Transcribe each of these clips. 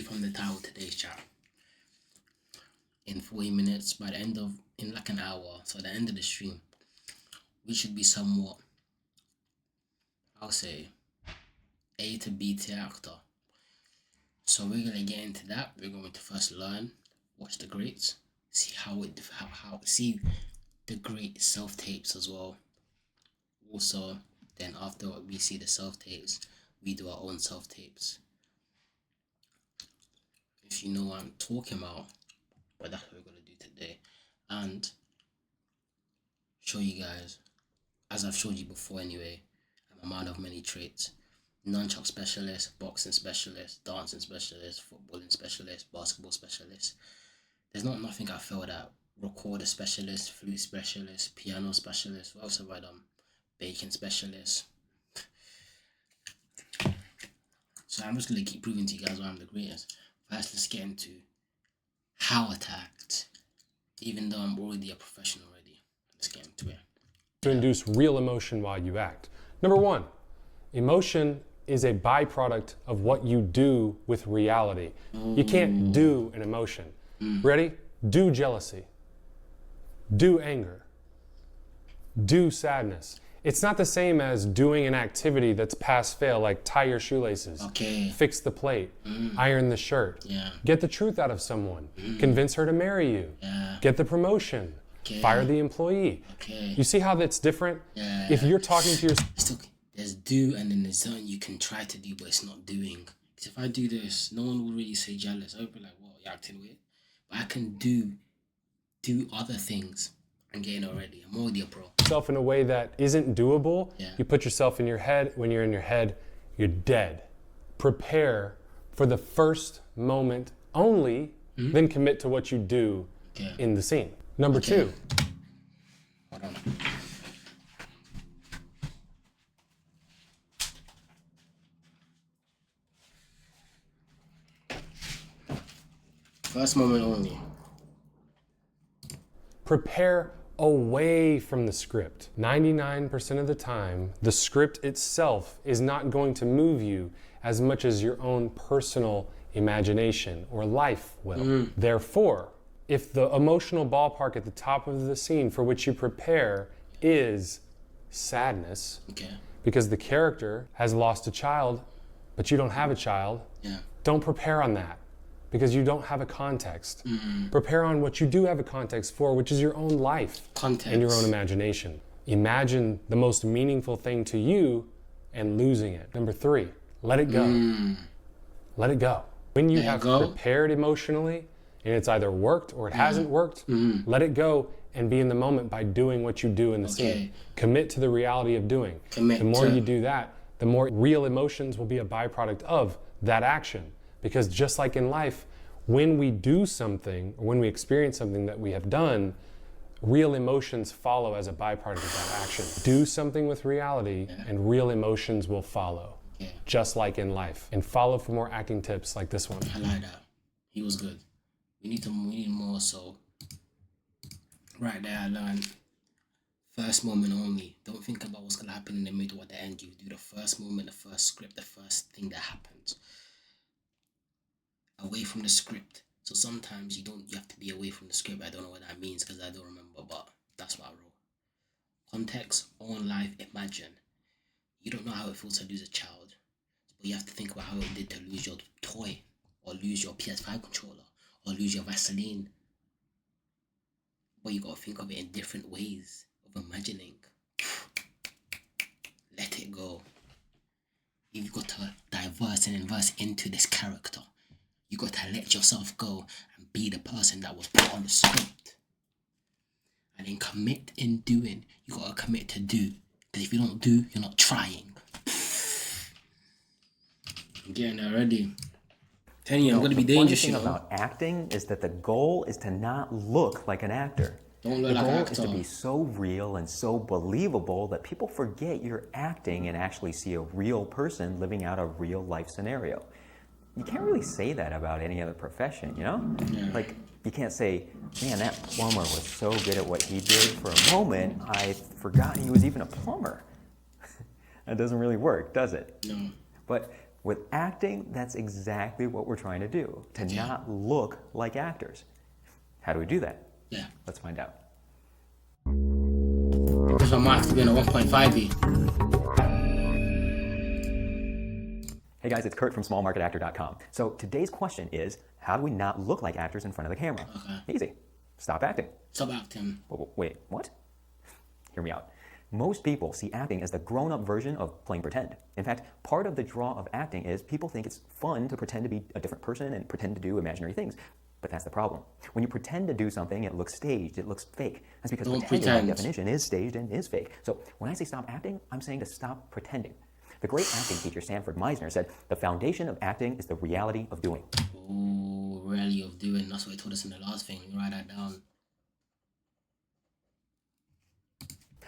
From the title of today's chat, in 40 minutes, by the end of, in like an hour, so at the end of the stream, we should be somewhat, I'll say, A to B tier actor. So we're gonna get into that. We're going to first learn, watch the greats, see how see the great self tapes as well. Also, then after we see the self tapes, we do our own self tapes. If you know what I'm talking about, but that's what we're gonna do today, and show you guys, as I've showed you before anyway, I'm a man of many traits. Nunchuck specialist, boxing specialist, dancing specialist, footballing specialist, basketball specialist. There's not nothing I failed at. Recorder specialist, flute specialist, piano specialist. What else have I done? Baking specialist. So I'm just gonna keep proving to you guys why I'm the greatest. First, let's get into how I act, even though I'm already a professional already. Let's get into it. To induce real emotion while you act. Number one, emotion is a byproduct of what you do with reality. You can't do an emotion. Ready? Do jealousy. Do anger. Do sadness. It's not the same as doing an activity that's pass-fail, like tie your shoelaces, fix the plate, iron the shirt, get the truth out of someone, convince her to marry you, get the promotion, fire the employee. You see how that's different? If you're talking to yourself, there's do, and then there's something you can try to do, but it's not doing. Because if I do this, no one will really say jealous. I'll be like, "Well, you're acting weird," but I can do other things. I'm getting already. I'm already a pro. Yourself in a way that isn't doable. You put yourself in your head. When you're in your head, you're dead. Prepare for the first moment only, then commit to what you do in the scene. Number two. Hold on. First moment only. Prepare away from the script. 99% of the time, the script itself is not going to move you as much as your own personal imagination or life will. Therefore, if the emotional ballpark at the top of the scene for which you prepare is sadness, because the character has lost a child, but you don't have a child, don't prepare on that. Because you don't have a context. Prepare on what you do have a context for, which is your own life and your own imagination. Imagine the most meaningful thing to you and losing it. Number three, let it go. Let it go. When you have prepared emotionally and it's either worked or it hasn't worked, let it go and be in the moment by doing what you do in the scene. Commit to the reality of doing. The more you do that, the more real emotions will be a byproduct of that action. Because just like in life, when we do something, or when we experience something that we have done, real emotions follow as a byproduct of that action. Do something with reality, and real emotions will follow. Just like in life. And follow for more acting tips like this one. I like that. He was good. We need more, so right there I learned. First moment only. Don't think about what's gonna happen in the middle or at the end. You do the first moment, the first script, the first thing that happens. Away from the script. So sometimes you have to be away from the script. I don't know what that means because I don't remember, but that's what I wrote. Context, own life, imagine. You don't know how it feels to lose a child, but you have to think about how it did to lose your toy, or lose your PS5 controller, or lose your Vaseline. But you gotta think of it in different ways of imagining. Let it go. You've got to diverse and inverse into this character. You got to let yourself go and be the person that was put on the script. And then commit in doing. You got to commit to do. Because if you don't do, you're not trying. I'm getting there already. Telling you, I'm going to be dangerous, you know. The funny thing about acting is that the goal is to not look like an actor. Don't look like an actor. The goal is to be so real and so believable that people forget you're acting and actually see a real person living out a real life scenario. You can't really say that about any other profession, you know? Like, you can't say, man, that plumber was so good at what he did. For a moment, I forgot he was even a plumber. That doesn't really work, does it? No. But With acting, that's exactly what we're trying to do, to not look like actors. How do we do that? Yeah. Let's find out. If I'm after being a 1.5E. Hey guys, it's Kurt from smallmarketactor.com. So today's question is, how do we not look like actors in front of the camera? Okay. Easy. Stop acting. Stop acting. Wait, what? Hear me out. Most people see acting as the grown-up version of playing pretend. In fact, part of the draw of acting is people think it's fun to pretend to be a different person and pretend to do imaginary things. But that's the problem. When you pretend to do something, it looks staged, it looks fake. That's because pretending by definition is staged and is fake. So when I say stop acting, I'm saying to stop pretending. The great acting teacher Sanford Meisner said, the foundation of acting is the reality of doing. Oh, reality of doing. That's what he told us in the last thing. Write that down.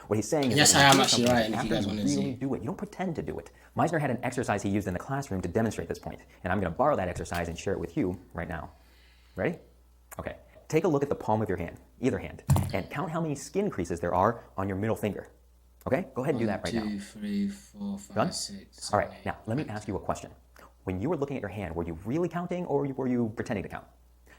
What he's saying is yes, I am actually right, if you guys want to really do it. You don't pretend to do it. Meisner had an exercise he used in the classroom to demonstrate this point, and I'm going to borrow that exercise and share it with you right now. Ready? Okay. Take a look at the palm of your hand, either hand, and count how many skin creases there are on your middle finger. Okay? Go ahead and do that right now. 1, 2, 3, 4, 5, Done? 6. All right. Now, let me ask you a question. When you were looking at your hand, were you really counting or were you pretending to count?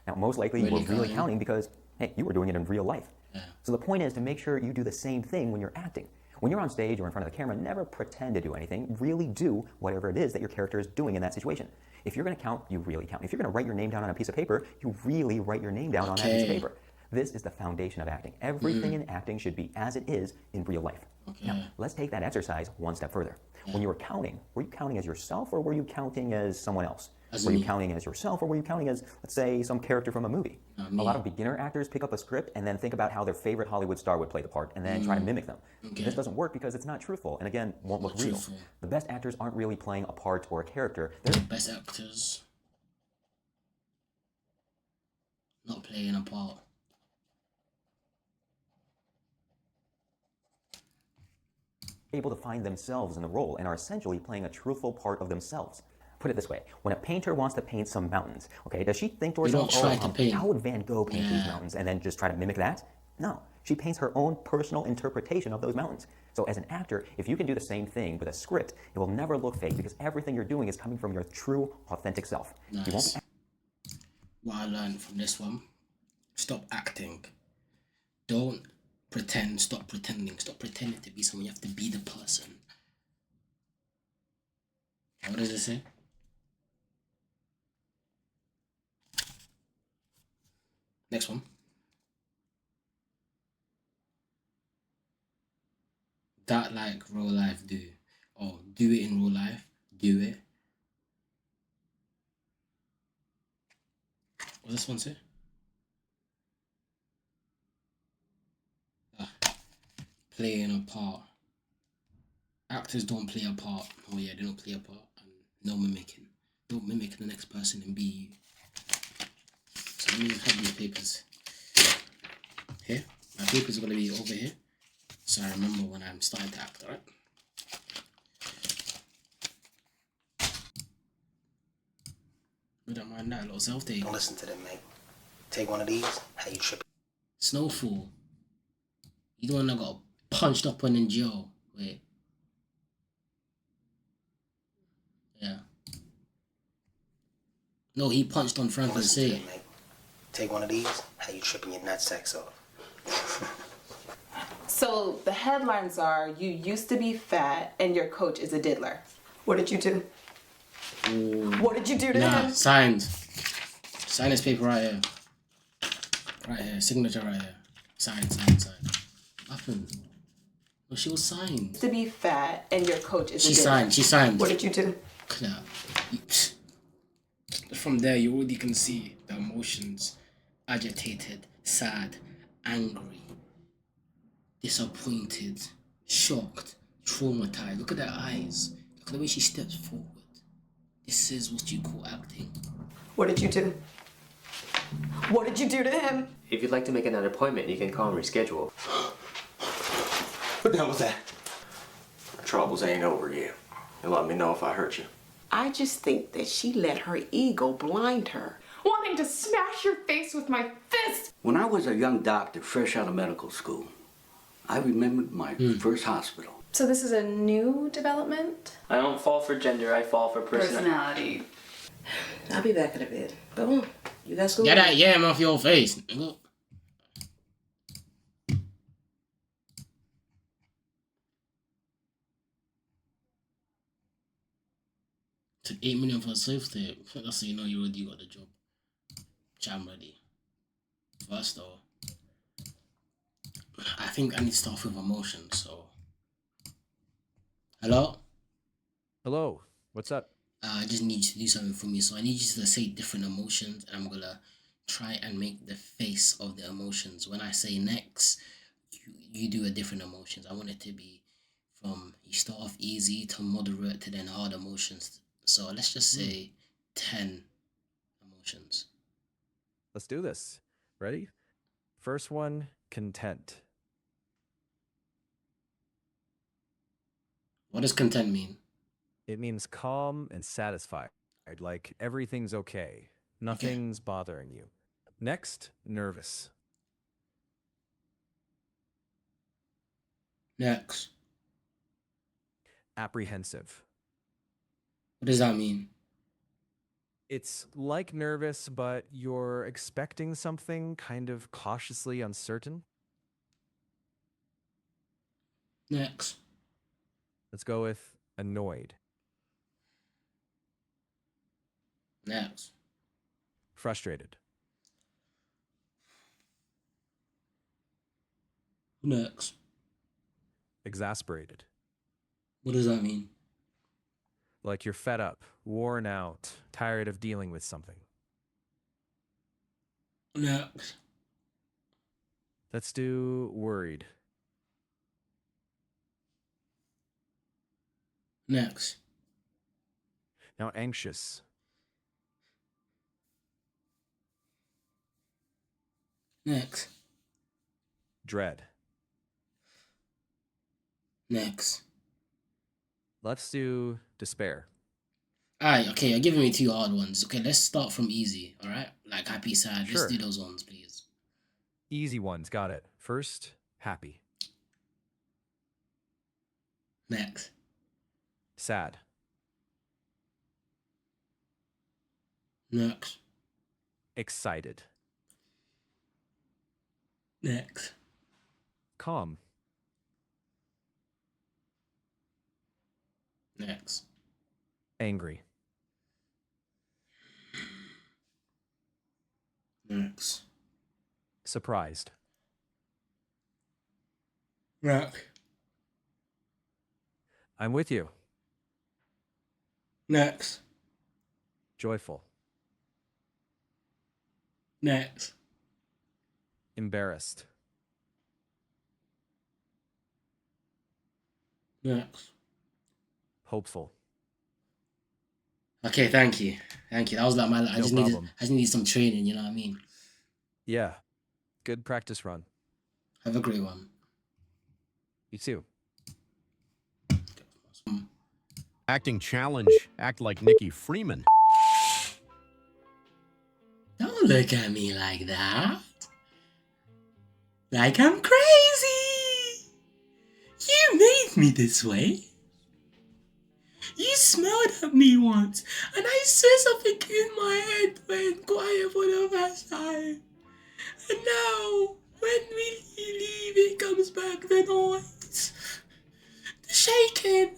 Now, most likely you were really counting because, hey, you were doing it in real life. Yeah. So the point is to make sure you do the same thing when you're acting. When you're on stage or in front of the camera, never pretend to do anything. Really do whatever it is that your character is doing in that situation. If you're going to count, you really count. If you're going to write your name down on a piece of paper, you really write your name down on that piece of paper. This is the foundation of acting. Everything in acting should be as it is in real life. Now, let's take that exercise one step further. When you were counting as yourself or were you counting as someone else? Were you counting as yourself or were you counting as, let's say, some character from a movie? A lot of beginner actors pick up a script and then think about how their favorite Hollywood star would play the part and then try to mimic them. This doesn't work because it's not truthful and again, won't look real. The best actors aren't really playing a part or a character. They're the best actors not playing a part. able to find themselves in the role and are essentially playing a truthful part of themselves. Put it this way, when a painter wants to paint some mountains, okay, does she think to herself, how would Van Gogh paint these mountains and then just try to mimic that? No, she paints her own personal interpretation of those mountains. So as an actor, if you can do the same thing with a script, it will never look fake because everything you're doing is coming from your true, authentic self. Nice. You won't what I learned from this one, stop acting. Don't pretend, stop pretending to be someone. You have to be the person. What does it say? Next one. That like real life do. Oh, do it in real life. Do it. What does this one say? Playing a part. Actors don't play a part. Oh yeah, they don't play a part. And no mimicking. Don't mimic the next person and be you. So let me have these papers here. My papers are going to be over here. So I remember when I'm starting to act, alright? We don't mind that, a little self-take. Don't listen to them, mate. Take one of these, how you tripping? Snowfall. You the one that got punched up on in jail. Wait. Yeah. No, he punched on Franklin C. Take one of these, how you tripping your nutsack off. So the headlines are, you used to be fat and your coach is a diddler. What did you do? Ooh. What did you do to him? Signed. Sign this paper right here. Right here. Signature right here. Signed. What happened? No, she was signed. To be fat and your coach is a diddler. She signed. What did you do? Yeah. From there, you already can see the emotions. Agitated, sad, angry, disappointed, shocked, traumatized. Look at her eyes. Look at the way she steps forward. This is what you call acting. What did you do? What did you do to him? If you'd like to make another appointment, you can call and reschedule. What the hell was that? Our troubles ain't over yet. You let me know if I hurt you. I just think that she let her ego blind her. Wanting to smash your face with my fist! When I was a young doctor fresh out of medical school, I remembered my first hospital. So this is a new development? I don't fall for gender, I fall for Personality. I'll be back in a bit. Go on. You got school? Get that yam off your face. Took 8 million for a slave tape. That's how you know you already got the job. Jam ready. First though, I think I need to start off with emotions. So, hello. Hello. What's up? I just need you to do something for me. So I need you to say different emotions, and I'm gonna try and make the face of the emotions. When I say next, you do a different emotions. I want it to be from you start off easy to moderate to then hard emotions. So let's just say 10 emotions. Let's do this. Ready? First one, content. What does content mean? It means calm and satisfied. Like everything's okay. Nothing's bothering you. Next, nervous. Next. Apprehensive. What does that mean? It's like nervous, but you're expecting something, kind of cautiously uncertain. Next. Let's go with annoyed. Next. Frustrated. Next. Exasperated. What does that mean? Like you're fed up, worn out, tired of dealing with something. Next. Let's do worried. Next. Now anxious. Next. Dread. Next. Let's do despair. Alright, okay, you're giving me 2 hard ones. Okay, let's start from easy, alright? Like happy, sad. Sure. Let's do those ones, please. Easy ones, got it. First, happy. Next. Sad. Next. Excited. Next. Calm. Next. Angry. Next. Surprised. Next. I'm with you. Next. Joyful. Next. Embarrassed. Next. Hopeful. Okay, thank you. Thank you. That was like my I No just problem. needed some training, you know what I mean? Yeah. Good practice run. Have a great one. You too. Acting challenge. Act like Nikki Freeman. Don't look at me like that. Like I'm crazy. You made me this way. You smiled at me once, and I said something in my head went quiet for the first time. And now, when we leave, it comes back the noise, the shaking,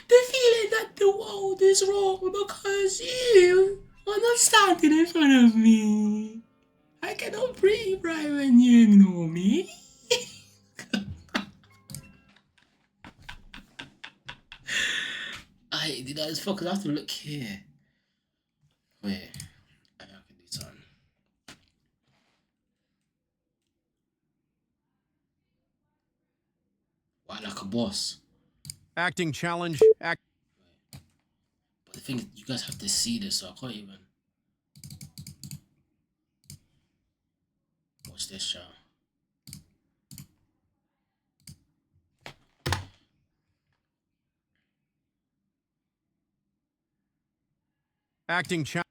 the feeling that the world is wrong because you are not standing in front of me. I cannot breathe right when you ignore me. I did that as fuck. I have to look here. Wait, I can do something. Why, like a boss? Acting challenge. Act. But the thing is, you guys have to see this, so I can't even watch this show. Acting challenge.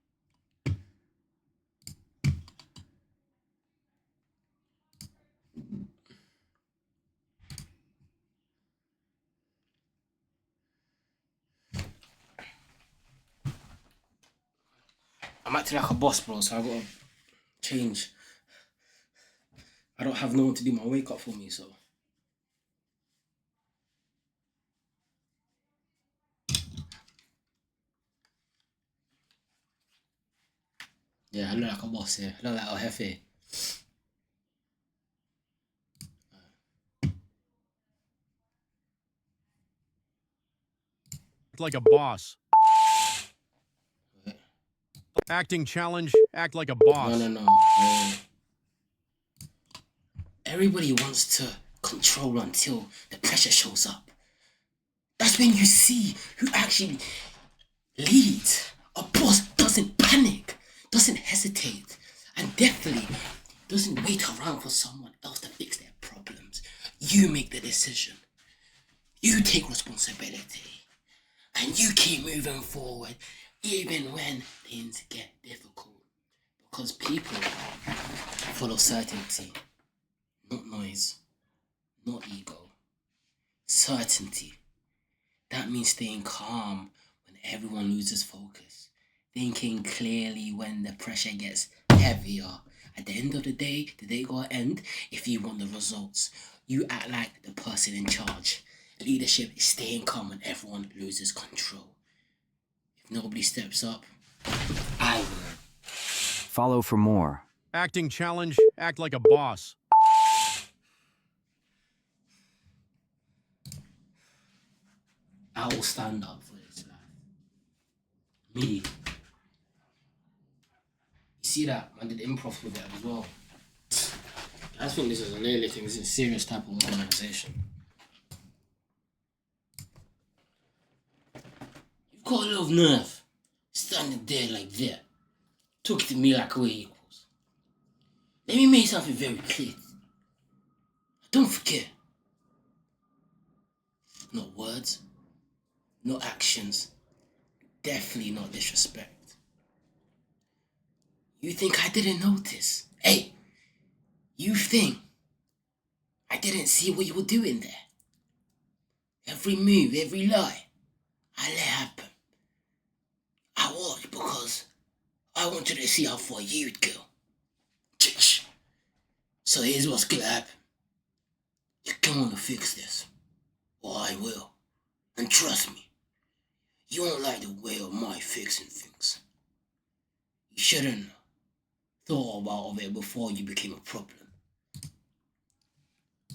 I'm acting like a boss, bro, so I gotta change. I don't have no one to do my wake up for me, so. Yeah, I look like a boss here. I look like a jefe. Act like a boss. Acting challenge, act like a boss. No. Everybody wants to control until the pressure shows up. That's when you see who actually leads. A boss doesn't panic, doesn't hesitate, and definitely doesn't wait around for someone else to fix their problems. You make the decision. You take responsibility. And you keep moving forward even when things get difficult. Because people follow certainty, not noise, not ego. Certainty. That means staying calm when everyone loses focus. Thinking clearly when the pressure gets heavier. At the end of the day gotta end if you want the results. You act like the person in charge. Leadership is staying calm when everyone loses control. If nobody steps up, I will. Follow for more. Acting challenge, act like a boss. I will stand up for this life. Me. You see that? I did improv with that as well. I think this is a lady thing. This is a serious type of organization. You've got a lot of nerve. Standing there like that. Talking to me like we're equals. Let me make something very clear. Don't forget. No words. No actions. Definitely not disrespect. You think I didn't notice? Hey! You think I didn't see what you were doing there? Every move, every lie, I let happen. I watched because I wanted to see how far you'd go. So here's what's gonna happen. You're going to fix this, or I will. And trust me, you won't like the way of my fixing things. You shouldn't have thought about it before you became a problem.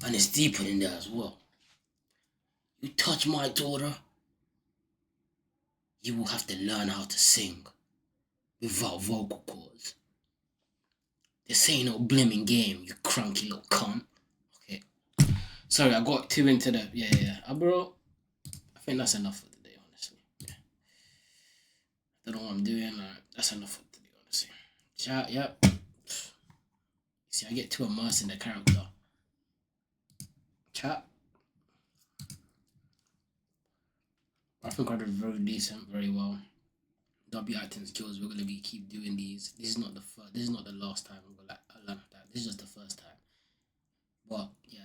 And it's deeper than that as well. You touch my daughter, you will have to learn how to sing without vocal cords. This ain't no blimmin' game, you cranky little cunt. Okay. Sorry, I got too into the... Yeah. Bro, I think that's enough for today, honestly. Yeah. I don't know what I'm doing. That's enough for today, honestly. Chat, yep. See, I get too immersed in the character. Chat. I think I did very decent, very well. W acting skills, we're gonna keep doing these. This is not the last time I'm gonna learn that. This is just the first time. But yeah.